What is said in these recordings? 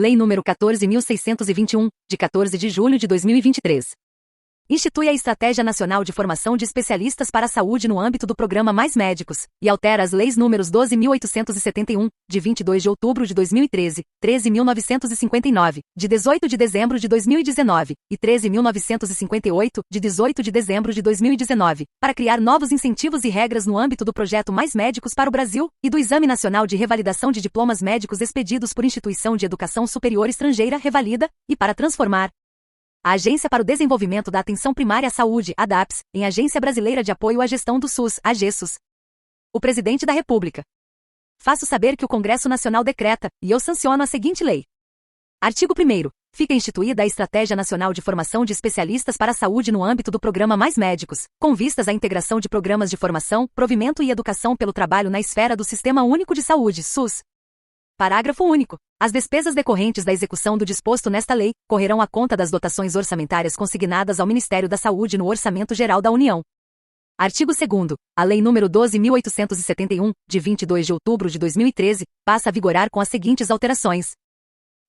Lei nº 14.621, de 14 de julho de 2023. Institui a Estratégia Nacional de Formação de Especialistas para a Saúde no âmbito do Programa Mais Médicos, e altera as leis números 12.871, de 22 de outubro de 2013, 13.959, de 18 de dezembro de 2019, e 13.958, de 18 de dezembro de 2019, para criar novos incentivos e regras no âmbito do Projeto Mais Médicos para o Brasil, e do Exame Nacional de Revalidação de Diplomas Médicos expedidos por instituição de educação superior estrangeira revalida, e para transformar a Agência para o Desenvolvimento da Atenção Primária à Saúde, ADAPS, em Agência Brasileira de Apoio à Gestão do SUS, AGESUS. O Presidente da República. Faço saber que o Congresso Nacional decreta, e eu sanciono a seguinte lei. Artigo 1º. Fica instituída a Estratégia Nacional de Formação de Especialistas para a Saúde no âmbito do Programa Mais Médicos, com vistas à integração de programas de formação, provimento e educação pelo trabalho na esfera do Sistema Único de Saúde, SUS. Parágrafo único. As despesas decorrentes da execução do disposto nesta lei correrão à conta das dotações orçamentárias consignadas ao Ministério da Saúde no Orçamento Geral da União. Artigo 2º. A Lei nº 12.871, de 22 de outubro de 2013, passa a vigorar com as seguintes alterações.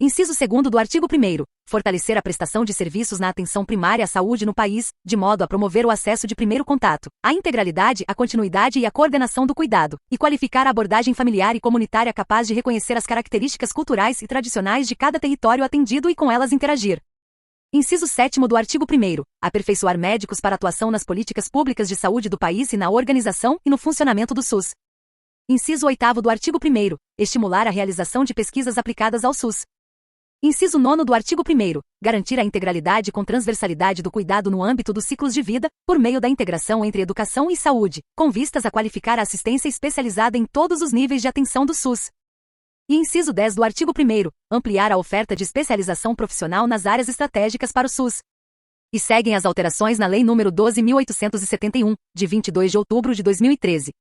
Inciso 2º do artigo 1º. Fortalecer a prestação de serviços na atenção primária à saúde no país, de modo a promover o acesso de primeiro contato, a integralidade, a continuidade e a coordenação do cuidado, e qualificar a abordagem familiar e comunitária capaz de reconhecer as características culturais e tradicionais de cada território atendido e com elas interagir. Inciso 7º do artigo 1º. Aperfeiçoar médicos para atuação nas políticas públicas de saúde do país e na organização e no funcionamento do SUS. Inciso 8º do artigo 1º. Estimular a realização de pesquisas aplicadas ao SUS. Inciso 9º do artigo 1º. Garantir a integralidade com transversalidade do cuidado no âmbito dos ciclos de vida, por meio da integração entre educação e saúde, com vistas a qualificar a assistência especializada em todos os níveis de atenção do SUS. E inciso 10 do artigo 1º. Ampliar a oferta de especialização profissional nas áreas estratégicas para o SUS. E seguem as alterações na Lei nº 12.871, de 22 de outubro de 2013.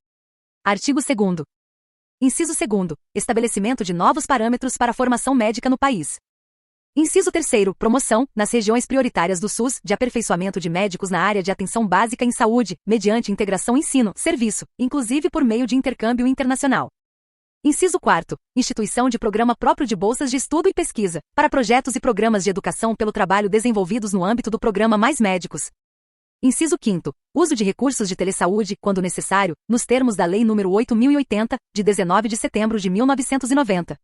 Artigo 2º. Inciso 2º. Estabelecimento de novos parâmetros para a formação médica no país. Inciso 3º. Promoção, nas regiões prioritárias do SUS, de aperfeiçoamento de médicos na área de atenção básica em saúde, mediante integração ensino-serviço, inclusive por meio de intercâmbio internacional. Inciso 4º. Instituição de programa próprio de bolsas de estudo e pesquisa, para projetos e programas de educação pelo trabalho desenvolvidos no âmbito do Programa Mais Médicos. Inciso 5º. Uso de recursos de telesaúde, quando necessário, nos termos da Lei nº 8.080, de 19 de setembro de 1990.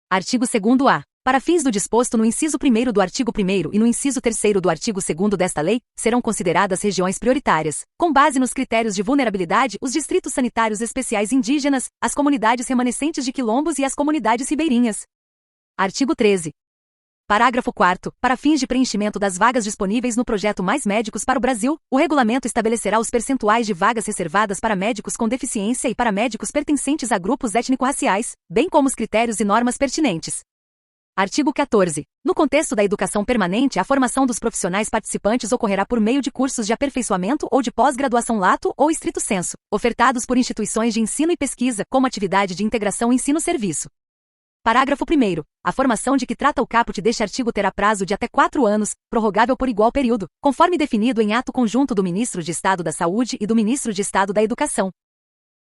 Artigo 2º-A. Para fins do disposto no inciso 1º do artigo 1º e no inciso 3º do artigo 2º desta lei, serão consideradas regiões prioritárias, com base nos critérios de vulnerabilidade, os distritos sanitários especiais indígenas, as comunidades remanescentes de quilombos e as comunidades ribeirinhas. Artigo 13. Parágrafo 4º. Para fins de preenchimento das vagas disponíveis no projeto Mais Médicos para o Brasil, o regulamento estabelecerá os percentuais de vagas reservadas para médicos com deficiência e para médicos pertencentes a grupos étnico-raciais, bem como os critérios e normas pertinentes. Artigo 14. No contexto da educação permanente, a formação dos profissionais participantes ocorrerá por meio de cursos de aperfeiçoamento ou de pós-graduação lato ou estrito sensu, ofertados por instituições de ensino e pesquisa, como atividade de integração ensino-serviço. Parágrafo 1º. A formação de que trata o caput deste artigo terá prazo de até 4 anos, prorrogável por igual período, conforme definido em ato conjunto do Ministro de Estado da Saúde e do Ministro de Estado da Educação.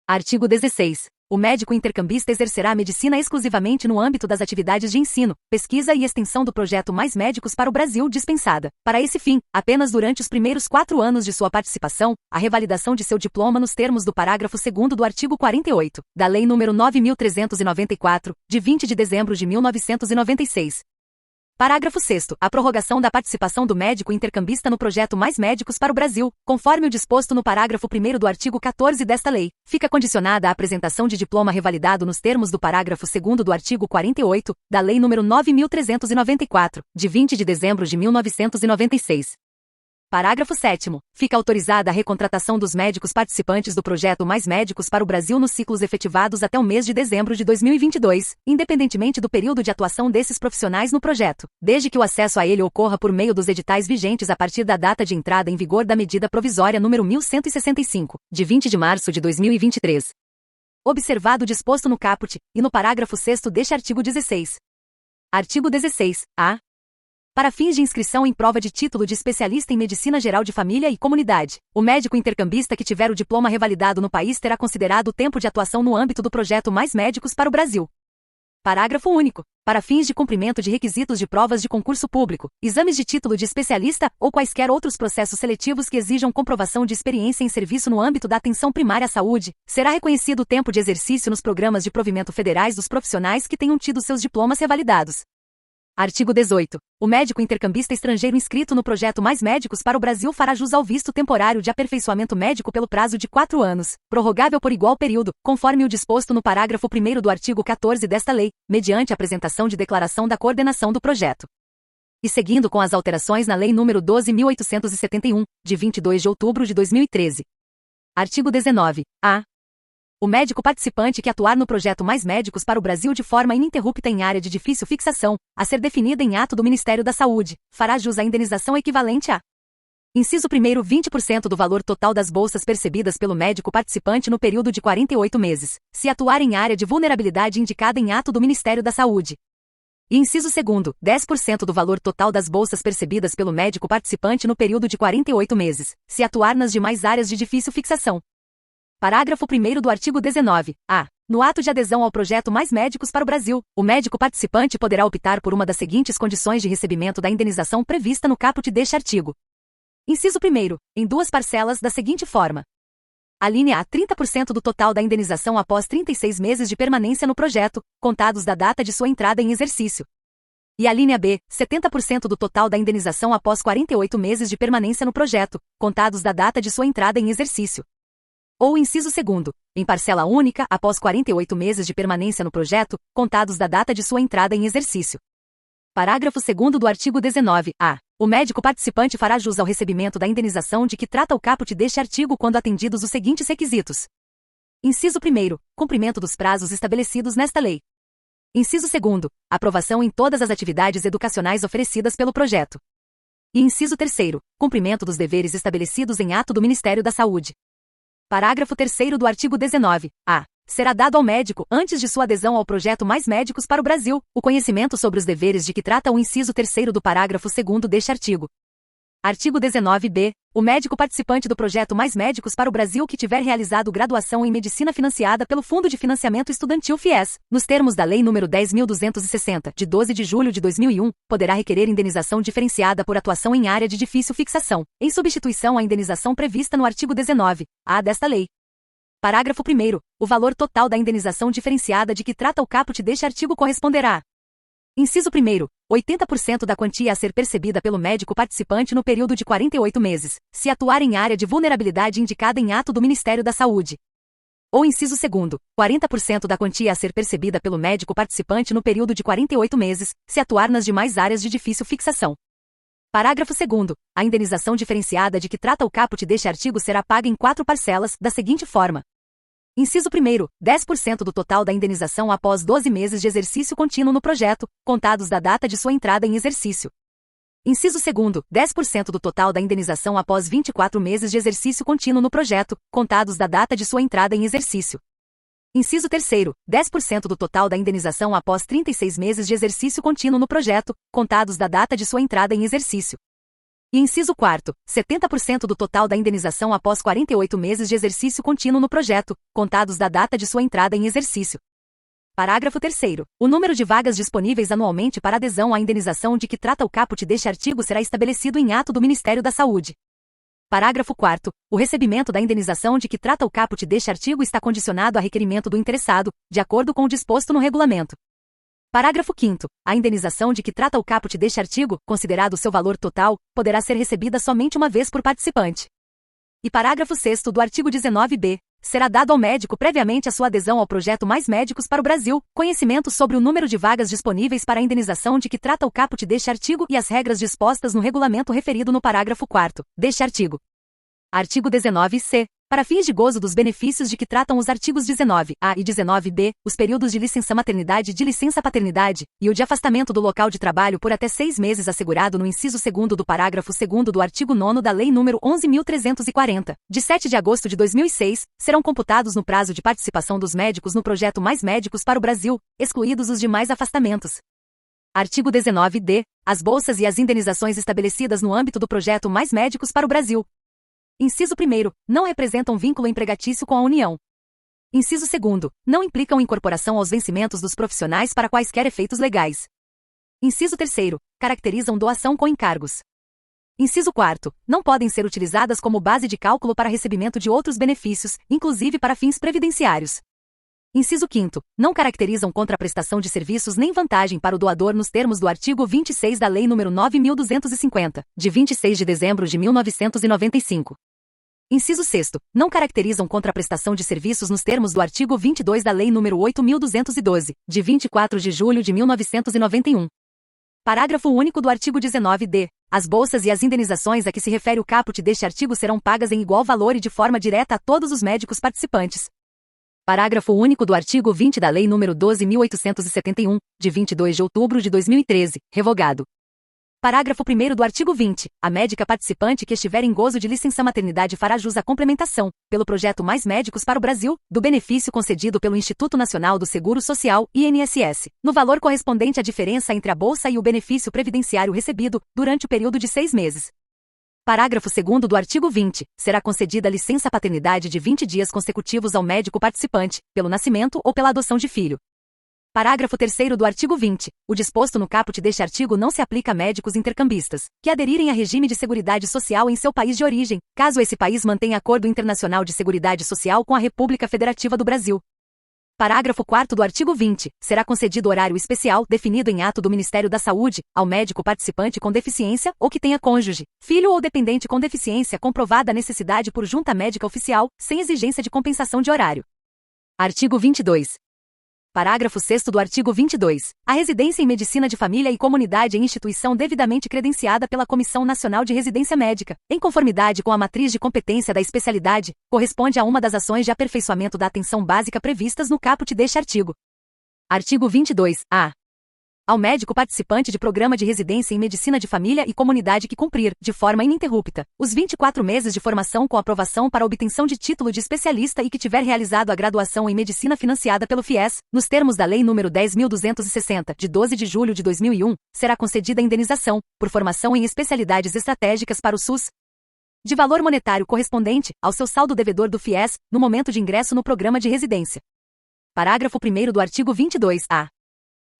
Artigo 16. O médico intercambista exercerá a medicina exclusivamente no âmbito das atividades de ensino, pesquisa e extensão do projeto Mais Médicos para o Brasil dispensada, para esse fim, apenas durante os primeiros 4 anos de sua participação, a revalidação de seu diploma nos termos do parágrafo 2º do artigo 48, da Lei nº 9.394, de 20 de dezembro de 1996. Parágrafo 6º. A prorrogação da participação do médico intercambista no projeto Mais Médicos para o Brasil, conforme o disposto no parágrafo 1º do artigo 14 desta lei, fica condicionada à apresentação de diploma revalidado nos termos do parágrafo 2º do artigo 48, da Lei nº 9.394, de 20 de dezembro de 1996. Parágrafo 7º. Fica autorizada a recontratação dos médicos participantes do projeto Mais Médicos para o Brasil nos ciclos efetivados até o mês de dezembro de 2022, independentemente do período de atuação desses profissionais no projeto, desde que o acesso a ele ocorra por meio dos editais vigentes a partir da data de entrada em vigor da medida provisória número 1165, de 20 de março de 2023. Observado o disposto no caput, e no parágrafo 6º deste artigo 16. Artigo 16-A. Para fins de inscrição em prova de título de especialista em Medicina Geral de Família e Comunidade, o médico intercambista que tiver o diploma revalidado no país terá considerado o tempo de atuação no âmbito do projeto Mais Médicos para o Brasil. Parágrafo único. Para fins de cumprimento de requisitos de provas de concurso público, exames de título de especialista ou quaisquer outros processos seletivos que exijam comprovação de experiência em serviço no âmbito da atenção primária à saúde, será reconhecido o tempo de exercício nos programas de provimento federais dos profissionais que tenham tido seus diplomas revalidados. Artigo 18. O médico intercambista estrangeiro inscrito no projeto Mais Médicos para o Brasil fará jus ao visto temporário de aperfeiçoamento médico pelo prazo de 4 anos, prorrogável por igual período, conforme o disposto no parágrafo 1º do artigo 14 desta lei, mediante a apresentação de declaração da coordenação do projeto. E seguindo com as alterações na Lei nº 12.871, de 22 de outubro de 2013. Artigo 19. A. O médico participante que atuar no projeto Mais Médicos para o Brasil de forma ininterrupta em área de difícil fixação, a ser definida em ato do Ministério da Saúde, fará jus à indenização equivalente a: inciso 1º, 20% do valor total das bolsas percebidas pelo médico participante no período de 48 meses, se atuar em área de vulnerabilidade indicada em ato do Ministério da Saúde. E inciso 2º, 10% do valor total das bolsas percebidas pelo médico participante no período de 48 meses, se atuar nas demais áreas de difícil fixação. Parágrafo 1º do artigo 19. A. No ato de adesão ao projeto Mais Médicos para o Brasil, o médico participante poderá optar por uma das seguintes condições de recebimento da indenização prevista no caput deste artigo. Inciso 1º, em 2 parcelas da seguinte forma. Alínea A, 30% do total da indenização após 36 meses de permanência no projeto, contados da data de sua entrada em exercício. E a linha B, 70% do total da indenização após 48 meses de permanência no projeto, contados da data de sua entrada em exercício. Ou inciso 2º, em parcela única após 48 meses de permanência no projeto, contados da data de sua entrada em exercício. Parágrafo 2º do artigo 19. A. O médico participante fará jus ao recebimento da indenização de que trata o caput deste artigo quando atendidos os seguintes requisitos. Inciso 1º, cumprimento dos prazos estabelecidos nesta lei. Inciso 2º, aprovação em todas as atividades educacionais oferecidas pelo projeto. E inciso 3º, cumprimento dos deveres estabelecidos em ato do Ministério da Saúde. Parágrafo 3º do artigo 19. A. Será dado ao médico, antes de sua adesão ao projeto Mais Médicos para o Brasil, o conhecimento sobre os deveres de que trata o inciso 3º do parágrafo 2º deste artigo. Artigo 19b. O médico participante do projeto Mais Médicos para o Brasil que tiver realizado graduação em medicina financiada pelo Fundo de Financiamento Estudantil FIES, nos termos da Lei nº 10.260, de 12 de julho de 2001, poderá requerer indenização diferenciada por atuação em área de difícil fixação, em substituição à indenização prevista no artigo 19-A desta lei. Parágrafo 1º. O valor total da indenização diferenciada de que trata o caput deste artigo corresponderá: inciso 1º, 80% da quantia a ser percebida pelo médico participante no período de 48 meses, se atuar em área de vulnerabilidade indicada em ato do Ministério da Saúde. Ou inciso 2º, 40% da quantia a ser percebida pelo médico participante no período de 48 meses, se atuar nas demais áreas de difícil fixação. Parágrafo 2º. A indenização diferenciada de que trata o caput deste artigo será paga em 4 parcelas, da seguinte forma. Inciso 1º, 10% do total da indenização após 12 meses de exercício contínuo no projeto, contados da data de sua entrada em exercício. Inciso 2º, 10% do total da indenização após 24 meses de exercício contínuo no projeto, contados da data de sua entrada em exercício. Inciso 3º, 10% do total da indenização após 36 meses de exercício contínuo no projeto, contados da data de sua entrada em exercício. E inciso 4º, 70% do total da indenização após 48 meses de exercício contínuo no projeto, contados da data de sua entrada em exercício. Parágrafo 3º. O número de vagas disponíveis anualmente para adesão à indenização de que trata o caput deste artigo será estabelecido em ato do Ministério da Saúde. Parágrafo 4º. O recebimento da indenização de que trata o caput deste artigo está condicionado a requerimento do interessado, de acordo com o disposto no regulamento. Parágrafo 5º. A indenização de que trata o caput deste artigo, considerado seu valor total, poderá ser recebida somente uma vez por participante. E parágrafo 6º do artigo 19b. Será dado ao médico previamente a sua adesão ao projeto Mais Médicos para o Brasil, conhecimento sobre o número de vagas disponíveis para a indenização de que trata o caput deste artigo e as regras dispostas no regulamento referido no parágrafo 4º deste artigo. Artigo 19c. Para fins de gozo dos benefícios de que tratam os artigos 19a e 19b, os períodos de licença maternidade e de licença paternidade, e o de afastamento do local de trabalho por até 6 meses assegurado no inciso 2º do parágrafo 2º do artigo 9º da Lei nº 11.340, de 7 de agosto de 2006, serão computados no prazo de participação dos médicos no projeto Mais Médicos para o Brasil, excluídos os demais afastamentos. Artigo 19d. As bolsas e as indenizações estabelecidas no âmbito do projeto Mais Médicos para o Brasil. Inciso 1º, não representam vínculo empregatício com a União. Inciso 2º, não implicam incorporação aos vencimentos dos profissionais para quaisquer efeitos legais. Inciso 3º, caracterizam doação com encargos. Inciso 4º, não podem ser utilizadas como base de cálculo para recebimento de outros benefícios, inclusive para fins previdenciários. Inciso 5º, não caracterizam contraprestação de serviços nem vantagem para o doador nos termos do artigo 26 da Lei nº 9.250, de 26 de dezembro de 1995. Inciso 6º, não caracterizam contraprestação de serviços nos termos do artigo 22 da Lei nº 8.212, de 24 de julho de 1991. Parágrafo único do artigo 19-d. As bolsas e as indenizações a que se refere o caput deste artigo serão pagas em igual valor e de forma direta a todos os médicos participantes. Parágrafo único do artigo 20 da Lei nº 12.871, de 22 de outubro de 2013, revogado. Parágrafo 1º do artigo 20. A médica participante que estiver em gozo de licença maternidade fará jus à complementação, pelo projeto Mais Médicos para o Brasil, do benefício concedido pelo Instituto Nacional do Seguro Social, INSS, no valor correspondente à diferença entre a bolsa e o benefício previdenciário recebido, durante o período de 6 meses. Parágrafo 2º do artigo 20. Será concedida licença paternidade de 20 dias consecutivos ao médico participante, pelo nascimento ou pela adoção de filho. Parágrafo 3º do artigo 20. O disposto no caput deste artigo não se aplica a médicos intercambistas, que aderirem a regime de seguridade social em seu país de origem, caso esse país mantenha acordo internacional de seguridade social com a República Federativa do Brasil. Parágrafo 4º do artigo 20. Será concedido horário especial, definido em ato do Ministério da Saúde, ao médico participante com deficiência, ou que tenha cônjuge, filho ou dependente com deficiência comprovada a necessidade por junta médica oficial, sem exigência de compensação de horário. Artigo 22. Parágrafo 6º do artigo 22. A residência em medicina de família e comunidade em instituição devidamente credenciada pela Comissão Nacional de Residência Médica, em conformidade com a matriz de competência da especialidade, corresponde a uma das ações de aperfeiçoamento da atenção básica previstas no caput deste artigo. Artigo 22-A. Ao médico participante de programa de residência em medicina de família e comunidade que cumprir, de forma ininterrupta, os 24 meses de formação com aprovação para obtenção de título de especialista e que tiver realizado a graduação em medicina financiada pelo FIES, nos termos da Lei nº 10.260, de 12 de julho de 2001, será concedida indenização, por formação em especialidades estratégicas para o SUS, de valor monetário correspondente ao seu saldo devedor do FIES, no momento de ingresso no programa de residência. Parágrafo 1º do artigo 22-A.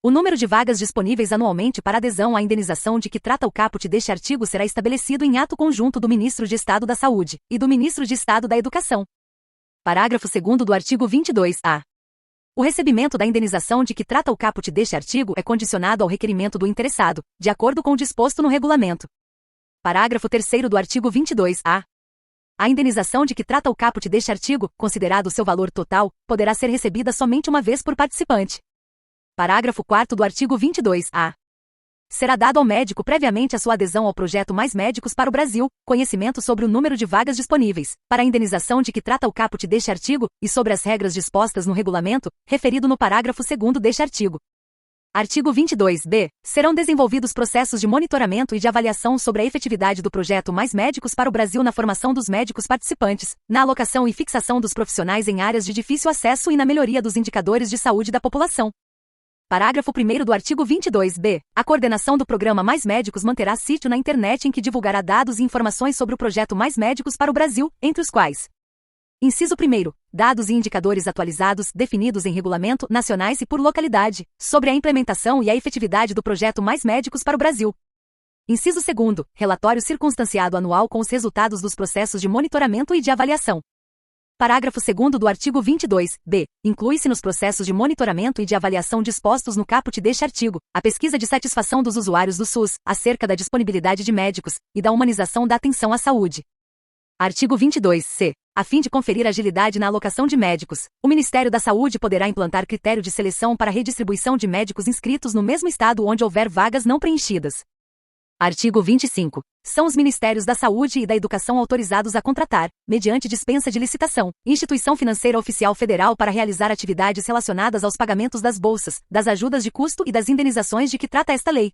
O número de vagas disponíveis anualmente para adesão à indenização de que trata o caput deste artigo será estabelecido em ato conjunto do Ministro de Estado da Saúde e do Ministro de Estado da Educação. Parágrafo 2º do artigo 22-A. O recebimento da indenização de que trata o caput deste artigo é condicionado ao requerimento do interessado, de acordo com o disposto no regulamento. Parágrafo 3º do artigo 22-A. A indenização de que trata o caput deste artigo, considerado o seu valor total, poderá ser recebida somente uma vez por participante. Parágrafo 4º do artigo 22-A. Será dado ao médico previamente a sua adesão ao projeto Mais Médicos para o Brasil, conhecimento sobre o número de vagas disponíveis, para a indenização de que trata o caput deste artigo, e sobre as regras dispostas no regulamento, referido no parágrafo 2º deste artigo. Artigo 22-B. Serão desenvolvidos processos de monitoramento e de avaliação sobre a efetividade do projeto Mais Médicos para o Brasil na formação dos médicos participantes, na alocação e fixação dos profissionais em áreas de difícil acesso e na melhoria dos indicadores de saúde da população. Parágrafo 1º do artigo 22-B. A coordenação do programa Mais Médicos manterá sítio na internet em que divulgará dados e informações sobre o projeto Mais Médicos para o Brasil, entre os quais: inciso 1º, dados e indicadores atualizados, definidos em regulamento, nacionais e por localidade, sobre a implementação e a efetividade do projeto Mais Médicos para o Brasil. Inciso 2º, relatório circunstanciado anual com os resultados dos processos de monitoramento e de avaliação. Parágrafo 2º do artigo 22-B. Inclui-se nos processos de monitoramento e de avaliação dispostos no caput deste artigo, a pesquisa de satisfação dos usuários do SUS, acerca da disponibilidade de médicos, e da humanização da atenção à saúde. Artigo 22-C. A fim de conferir agilidade na alocação de médicos, o Ministério da Saúde poderá implantar critério de seleção para redistribuição de médicos inscritos no mesmo estado onde houver vagas não preenchidas. Artigo 25. São os Ministérios da Saúde e da Educação autorizados a contratar, mediante dispensa de licitação, instituição financeira oficial federal para realizar atividades relacionadas aos pagamentos das bolsas, das ajudas de custo e das indenizações de que trata esta lei.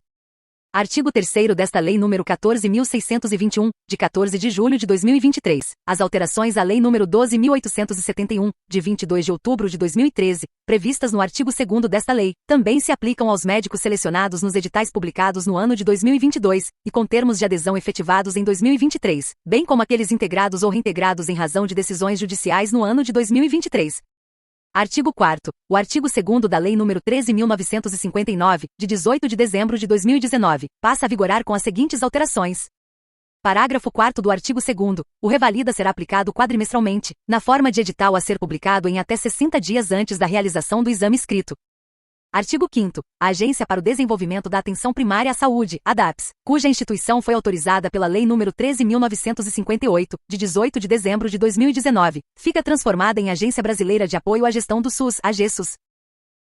Artigo 3º desta Lei nº 14.621, de 14 de julho de 2023, as alterações à Lei nº 12.871, de 22 de outubro de 2013, previstas no artigo 2º desta lei, também se aplicam aos médicos selecionados nos editais publicados no ano de 2022, e com termos de adesão efetivados em 2023, bem como aqueles integrados ou reintegrados em razão de decisões judiciais no ano de 2023. Artigo 4º. O artigo 2º da Lei nº 13.959, de 18 de dezembro de 2019, passa a vigorar com as seguintes alterações. Parágrafo 4º do artigo 2º. O revalida será aplicado quadrimestralmente, na forma de edital a ser publicado em até 60 dias antes da realização do exame escrito. Artigo 5º. A Agência para o Desenvolvimento da Atenção Primária à Saúde, ADAPS, cuja instituição foi autorizada pela Lei nº 13.958, de 18 de dezembro de 2019, fica transformada em Agência Brasileira de Apoio à Gestão do SUS, AGESUS.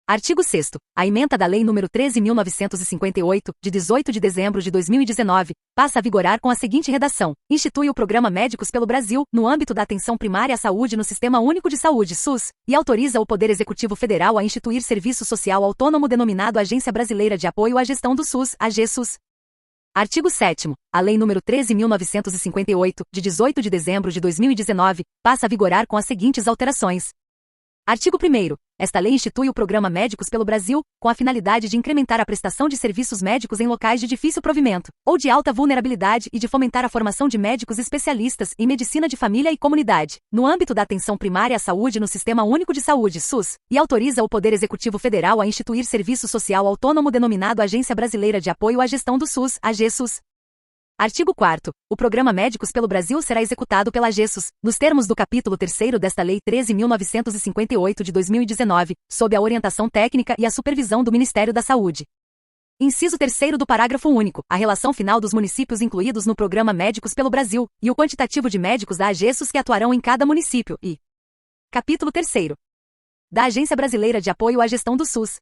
Artigo 6º. A ementa da Lei nº 13.958, de 18 de dezembro de 2019, passa a vigorar com a seguinte redação: institui o Programa Médicos pelo Brasil, no âmbito da atenção primária à saúde no Sistema Único de Saúde, SUS, e autoriza o Poder Executivo Federal a instituir serviço social autônomo denominado Agência Brasileira de Apoio à Gestão do SUS, AGESUS. Artigo 7º. A Lei nº 13.958, de 18 de dezembro de 2019, passa a vigorar com as seguintes alterações. Artigo 1º. Esta lei institui o Programa Médicos pelo Brasil, com a finalidade de incrementar a prestação de serviços médicos em locais de difícil provimento, ou de alta vulnerabilidade e de fomentar a formação de médicos especialistas em medicina de família e comunidade, no âmbito da atenção primária à saúde no Sistema Único de Saúde, SUS, e autoriza o Poder Executivo Federal a instituir serviço social autônomo denominado Agência Brasileira de Apoio à Gestão do SUS, AGESUS. Artigo 4º. O Programa Médicos pelo Brasil será executado pela AGESUS, nos termos do capítulo 3º desta Lei 13.958 de 2019, sob a orientação técnica e a supervisão do Ministério da Saúde. Inciso 3º do parágrafo único. A relação final dos municípios incluídos no Programa Médicos pelo Brasil, e o quantitativo de médicos da AGESUS que atuarão em cada município, e capítulo 3º da Agência Brasileira de Apoio à Gestão do SUS.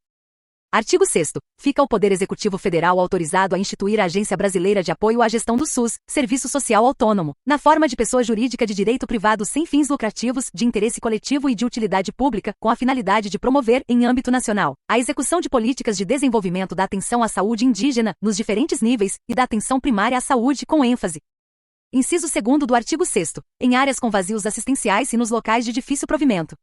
Artigo 6º. Fica o Poder Executivo Federal autorizado a instituir a Agência Brasileira de Apoio à Gestão do SUS, Serviço Social Autônomo, na forma de pessoa jurídica de direito privado sem fins lucrativos, de interesse coletivo e de utilidade pública, com a finalidade de promover, em âmbito nacional, a execução de políticas de desenvolvimento da atenção à saúde indígena, nos diferentes níveis, e da atenção primária à saúde, com ênfase. Inciso 2º do artigo 6º. Em áreas com vazios assistenciais e nos locais de difícil provimento.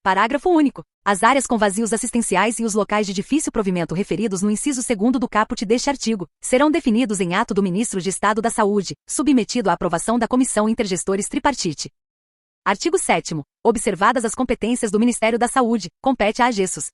Parágrafo único. As áreas com vazios assistenciais e os locais de difícil provimento referidos no inciso 2º do caput deste artigo, serão definidos em ato do Ministro de Estado da Saúde, submetido à aprovação da Comissão Intergestores Tripartite. Artigo 7º. Observadas as competências do Ministério da Saúde, compete à AGESUS.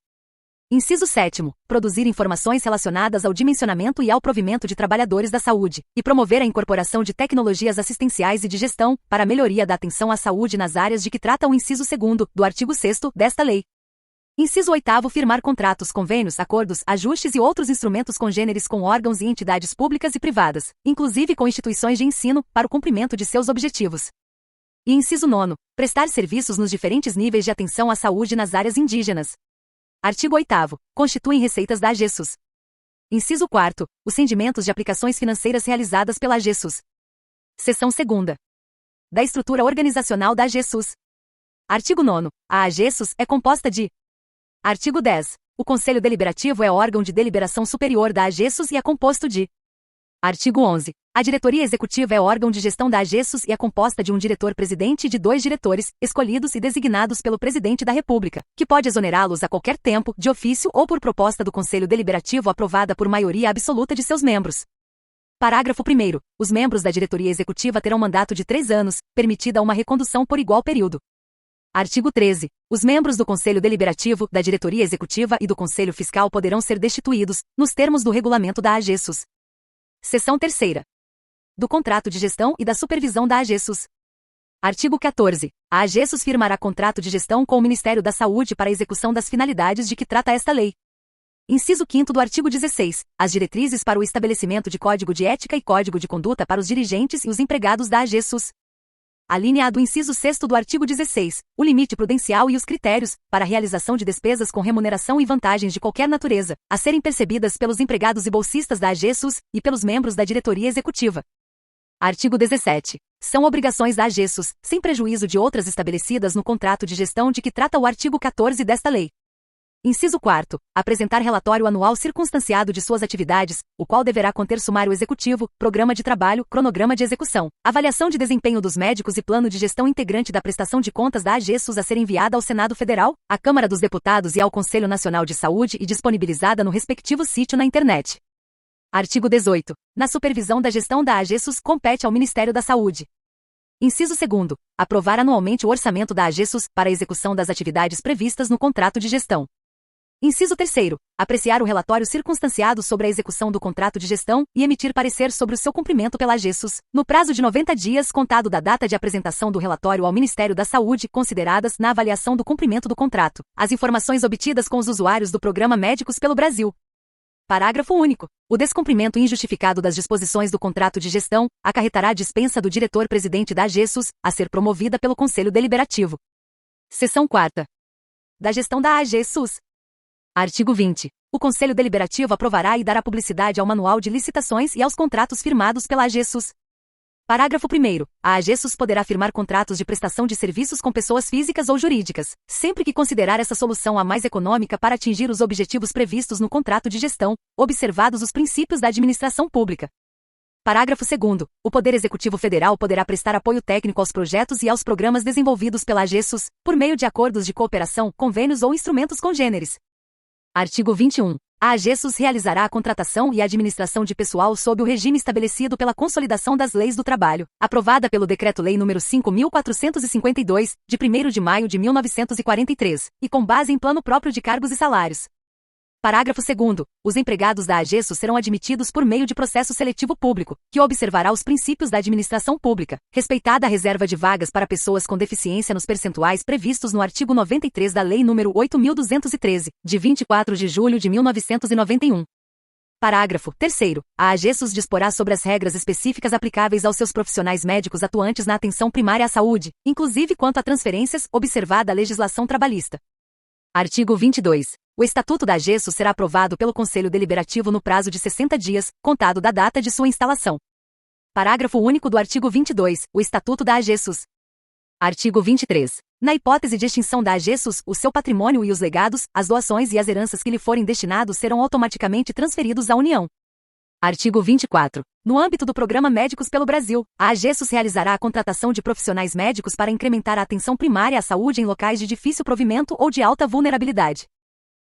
Inciso 7º. Produzir informações relacionadas ao dimensionamento e ao provimento de trabalhadores da saúde, e promover a incorporação de tecnologias assistenciais e de gestão, para a melhoria da atenção à saúde nas áreas de que trata o inciso 2º, do artigo 6º, desta lei. Inciso 8º. Firmar contratos, convênios, acordos, ajustes e outros instrumentos congêneres com órgãos e entidades públicas e privadas, inclusive com instituições de ensino, para o cumprimento de seus objetivos. E inciso 9º. Prestar serviços nos diferentes níveis de atenção à saúde nas áreas indígenas. Artigo 8º. Constituem receitas da AGESUS. Inciso 4º. Os rendimentos de aplicações financeiras realizadas pela AGESUS. Seção 2ª. Da estrutura organizacional da AGESUS. Artigo 9º. A AGESUS é composta de. Artigo 10. O Conselho Deliberativo é órgão de deliberação superior da AGESUS e é composto de. Artigo 11. A diretoria executiva é órgão de gestão da AGESUS e é composta de um diretor-presidente e de 2 diretores, escolhidos e designados pelo Presidente da República, que pode exonerá-los a qualquer tempo, de ofício ou por proposta do Conselho Deliberativo aprovada por maioria absoluta de seus membros. Parágrafo 1º. Os membros da diretoria executiva terão mandato de 3 anos, permitida uma recondução por igual período. Artigo 13. Os membros do Conselho Deliberativo, da diretoria executiva e do Conselho Fiscal poderão ser destituídos, nos termos do regulamento da AGESUS. Seção 3ª. Do contrato de gestão e da supervisão da AGESUS. Artigo 14. A AGESUS firmará contrato de gestão com o Ministério da Saúde para a execução das finalidades de que trata esta lei. Inciso 5º do artigo 16. As diretrizes para o estabelecimento de código de ética e código de conduta para os dirigentes e os empregados da AGESUS. A linha A do inciso 6º do artigo 16. O limite prudencial e os critérios, para a realização de despesas com remuneração e vantagens de qualquer natureza, a serem percebidas pelos empregados e bolsistas da AGESUS, e pelos membros da diretoria executiva. Artigo 17. São obrigações da AGESUS, sem prejuízo de outras estabelecidas no contrato de gestão de que trata o artigo 14 desta lei. Inciso 4º. Apresentar relatório anual circunstanciado de suas atividades, o qual deverá conter sumário executivo, programa de trabalho, cronograma de execução, avaliação de desempenho dos médicos e plano de gestão integrante da prestação de contas da AGESUS a ser enviada ao Senado Federal, à Câmara dos Deputados e ao Conselho Nacional de Saúde e disponibilizada no respectivo sítio na internet. Artigo 18. Na supervisão da gestão da AGESUS compete ao Ministério da Saúde. Inciso 2º. Aprovar anualmente o orçamento da AGESUS para a execução das atividades previstas no contrato de gestão. Inciso 3º. Apreciar o relatório circunstanciado sobre a execução do contrato de gestão e emitir parecer sobre o seu cumprimento pela AGESUS, no prazo de 90 dias contado da data de apresentação do relatório ao Ministério da Saúde, consideradas, na avaliação do cumprimento do contrato, as informações obtidas com os usuários do Programa Médicos pelo Brasil. Parágrafo único. O descumprimento injustificado das disposições do contrato de gestão acarretará a dispensa do diretor-presidente da AGESUS, a ser promovida pelo Conselho Deliberativo. Seção 4ª. Da gestão da AGESUS. Artigo 20. O Conselho Deliberativo aprovará e dará publicidade ao Manual de Licitações e aos contratos firmados pela AGESUS. Parágrafo 1º. A AGESUS poderá firmar contratos de prestação de serviços com pessoas físicas ou jurídicas, sempre que considerar essa solução a mais econômica para atingir os objetivos previstos no contrato de gestão, observados os princípios da administração pública. Parágrafo 2º. O Poder Executivo Federal poderá prestar apoio técnico aos projetos e aos programas desenvolvidos pela AGESUS, por meio de acordos de cooperação, convênios ou instrumentos congêneres. Artigo 21. A AGESUS realizará a contratação e a administração de pessoal sob o regime estabelecido pela Consolidação das Leis do Trabalho, aprovada pelo Decreto-Lei nº 5.452, de 1º de maio de 1943, e com base em plano próprio de cargos e salários. Parágrafo 2º. Os empregados da AGESUS serão admitidos por meio de processo seletivo público, que observará os princípios da administração pública, respeitada a reserva de vagas para pessoas com deficiência nos percentuais previstos no artigo 93 da Lei nº 8.213, de 24 de julho de 1991. Parágrafo 3º. A AGESUS disporá sobre as regras específicas aplicáveis aos seus profissionais médicos atuantes na atenção primária à saúde, inclusive quanto a transferências, observada a legislação trabalhista. Artigo 22. O Estatuto da AGESUS será aprovado pelo Conselho Deliberativo no prazo de 60 dias, contado da data de sua instalação. Parágrafo único do artigo 22. O Estatuto da AGESUS. Artigo 23. Na hipótese de extinção da AGESUS, o seu patrimônio e os legados, as doações e as heranças que lhe forem destinados serão automaticamente transferidos à União. Artigo 24. No âmbito do Programa Médicos pelo Brasil, a AGESUS realizará a contratação de profissionais médicos para incrementar a atenção primária à saúde em locais de difícil provimento ou de alta vulnerabilidade.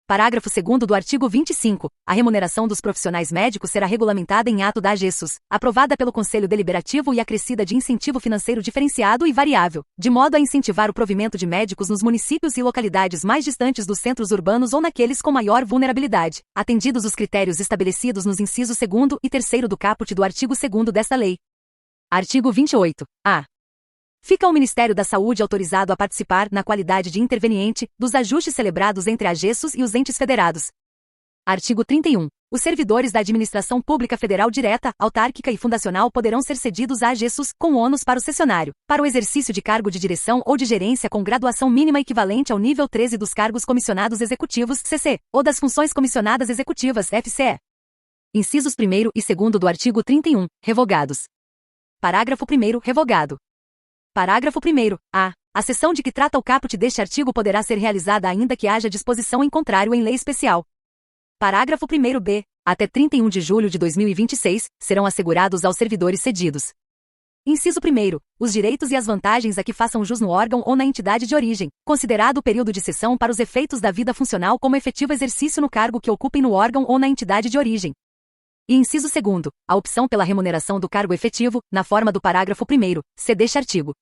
Parágrafo 2º do artigo 25. A remuneração dos profissionais médicos será regulamentada em ato da AGESUS, aprovada pelo Conselho Deliberativo e acrescida de incentivo financeiro diferenciado e variável, de modo a incentivar o provimento de médicos nos municípios e localidades mais distantes dos centros urbanos ou naqueles com maior vulnerabilidade, atendidos os critérios estabelecidos nos incisos 2º e 3º do caput do artigo 2º desta lei. Artigo 28. A. Fica o Ministério da Saúde autorizado a participar, na qualidade de interveniente, dos ajustes celebrados entre a AGESUS e os entes federados. Artigo 31. Os servidores da Administração Pública Federal Direta, Autárquica e Fundacional poderão ser cedidos à AGESUS, com ônus para o cessionário, para o exercício de cargo de direção ou de gerência com graduação mínima equivalente ao nível 13 dos cargos comissionados executivos, CC, ou das funções comissionadas executivas, FCE. Incisos 1º e 2º do artigo 31, revogados. Parágrafo 1º, revogado. Parágrafo 1º. A seção de que trata o caput deste artigo poderá ser realizada ainda que haja disposição em contrário em lei especial. Parágrafo 1º b. Até 31 de julho de 2026, serão assegurados aos servidores cedidos. Inciso 1º. Os direitos e as vantagens a que façam jus no órgão ou na entidade de origem, considerado o período de cessão para os efeitos da vida funcional como efetivo exercício no cargo que ocupem no órgão ou na entidade de origem. E inciso 2º, a opção pela remuneração do cargo efetivo, na forma do parágrafo 1º, c deste artigo.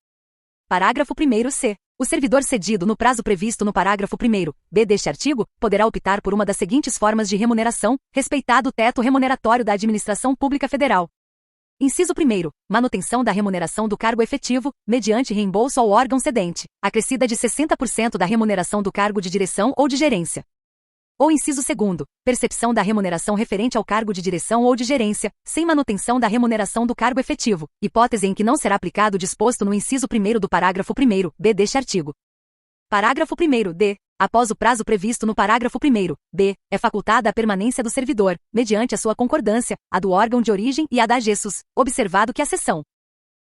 Parágrafo 1º c. O servidor cedido no prazo previsto no parágrafo 1º, b deste artigo, poderá optar por uma das seguintes formas de remuneração, respeitado o teto remuneratório da Administração Pública Federal. Inciso 1º, manutenção da remuneração do cargo efetivo, mediante reembolso ao órgão cedente, acrescida de 60% da remuneração do cargo de direção ou de gerência. Ou inciso 2º, percepção da remuneração referente ao cargo de direção ou de gerência, sem manutenção da remuneração do cargo efetivo, hipótese em que não será aplicado o disposto no inciso 1º do parágrafo 1º, b deste artigo. Parágrafo 1º d. Após o prazo previsto no parágrafo 1º, b, é facultada a permanência do servidor, mediante a sua concordância, a do órgão de origem e a da AGESUS, observado que a cessão.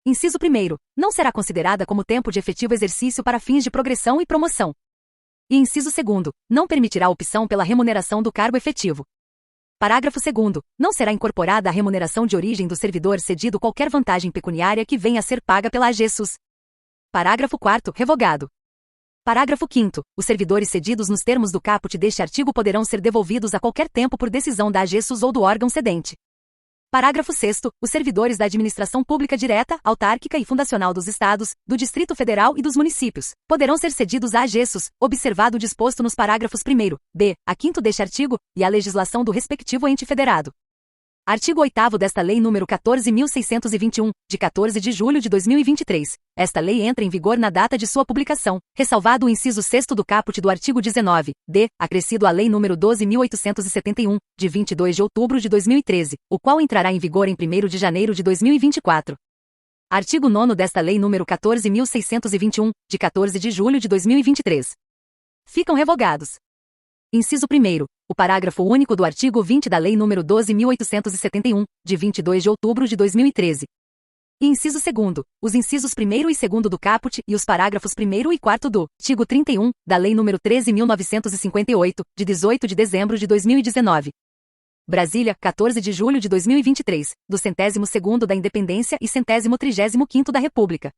Inciso 1º, não será considerada como tempo de efetivo exercício para fins de progressão e promoção. E inciso 2º, não permitirá opção pela remuneração do cargo efetivo. Parágrafo 2º, não será incorporada à remuneração de origem do servidor cedido qualquer vantagem pecuniária que venha a ser paga pela AGESUS. Parágrafo 4º, revogado. Parágrafo 5º, os servidores cedidos nos termos do caput deste artigo poderão ser devolvidos a qualquer tempo por decisão da AGESUS ou do órgão cedente. Parágrafo 6º. Os servidores da administração pública direta, autárquica e fundacional dos Estados, do Distrito Federal e dos municípios poderão ser cedidos a AGESOS, observado o disposto nos parágrafos 1º, b, a 5º deste artigo, e a legislação do respectivo ente federado. Artigo 8º desta Lei nº 14.621, de 14 de julho de 2023. Esta lei entra em vigor na data de sua publicação, ressalvado o inciso 6º do caput do artigo 19, d, acrescido à Lei nº 12.871, de 22 de outubro de 2013, o qual entrará em vigor em 1º de janeiro de 2024. Artigo 9º desta Lei nº 14.621, de 14 de julho de 2023. Ficam revogados: inciso 1º, o parágrafo único do artigo 20 da Lei nº 12.871, de 22 de outubro de 2013. E inciso 2º, os incisos 1º e 2º do caput e os parágrafos 1º e 4º do artigo 31 da Lei nº 13.958, de 18 de dezembro de 2019. Brasília, 14 de julho de 2023, do 102º da Independência e 135º da República.